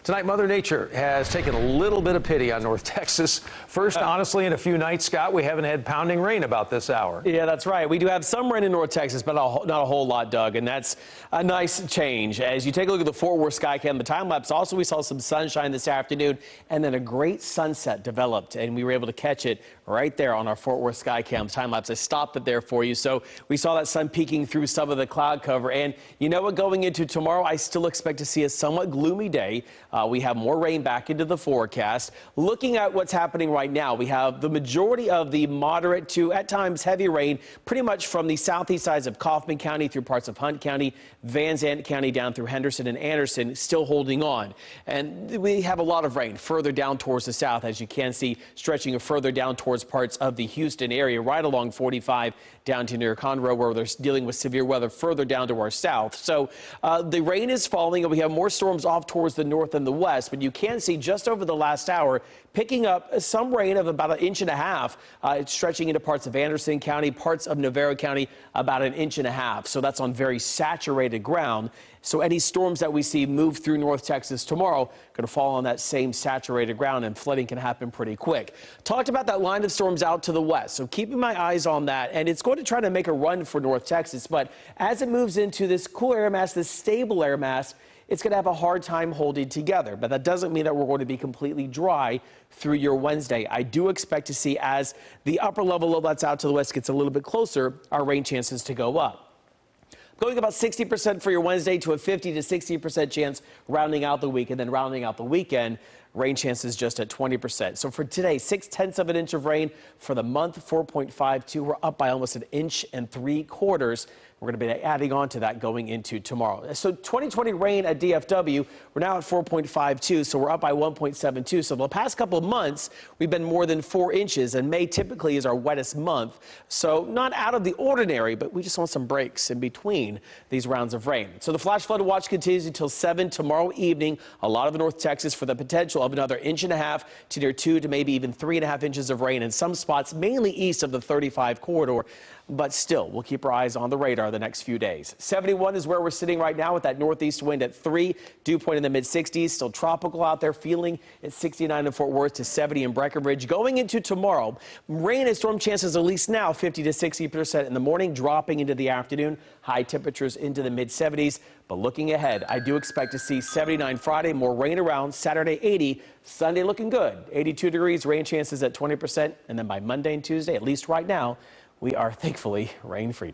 Tonight, Mother Nature has taken a little bit of pity on North Texas. First, honestly, in a few nights, Scott, we haven't had pounding rain about this hour. Yeah, that's right. We do have some rain in North Texas, but not a whole lot, Doug, and that's a nice change. As you take a look at the Fort Worth Skycam, the time lapse, also we saw some sunshine this afternoon, and then a great sunset developed, and we were able to catch it right there on our Fort Worth Skycam time lapse. I stopped it there for you, so we saw that sun peeking through some of the cloud cover, and you know what, going into tomorrow, I still expect to see a somewhat gloomy day. We have more rain back into the forecast. Looking at what's happening right now, we have the majority of the moderate to, at times, heavy rain pretty much from the southeast sides of Kaufman County through parts of Hunt County, Van Zandt County down through Henderson and Anderson, still holding on. And we have a lot of rain further down towards the south, as you can see, stretching further down towards parts of the Houston area, right along 45 down to near Conroe, where they're dealing with severe weather further down to our south. So the rain is falling, and we have more storms off towards the north and the west, but you can see just over the last hour picking up some rain of about 1.5 inches. It's stretching into parts of Anderson County, parts of Navarro County, about 1.5 inches. So that's on very saturated ground. So any storms that we see move through North Texas tomorrow going to fall on that same saturated ground, and flooding can happen pretty quick. Talked about that line of storms out to the west, so keeping my eyes on that, and it's going to try to make a run for North Texas, but as it moves into this cool air mass, this stable air mass, it's going to have a hard time holding together. But that doesn't mean that we're going to be completely dry through your Wednesday. I do expect to see, as the upper level of that's out to the west gets a little bit closer, our rain chances to go up. Going about 60% for your Wednesday to a 50 to 60% chance rounding out the week, and then rounding out the weekend, rain chances just at 20%. So for today, 0.6 of an inch of rain. For the month, 4.52. We're up by almost 1.75 inches. We're going to be adding on to that going into tomorrow. So 2020 rain at DFW, we're now at 4.52, so we're up by 1.72. So the past couple of months, we've been more than 4 inches, and May typically is our wettest month. So not out of the ordinary, but we just want some breaks in between these rounds of rain. So the flash flood watch continues until 7 tomorrow evening. A lot of North Texas for the potential of another 1.5 inches to near 2 to maybe even 3.5 inches of rain in some spots, mainly east of the 35 corridor. But still, we'll keep our eyes on the radar the next few days. 71 is where we're sitting right now with that northeast wind at 3. Dew point in the mid-60s. Still tropical out there, feeling at 69 in Fort Worth to 70 in Breckenridge. Going into tomorrow, rain and storm chances at least now 50 to 60% in the morning, dropping into the afternoon. High temperatures into the mid-70s. But looking ahead, I do expect to see 79 Friday, more rain around. Saturday 80, Sunday looking good. 82 degrees, rain chances at 20%. And then by Monday and Tuesday, at least right now, we are thankfully rain-free.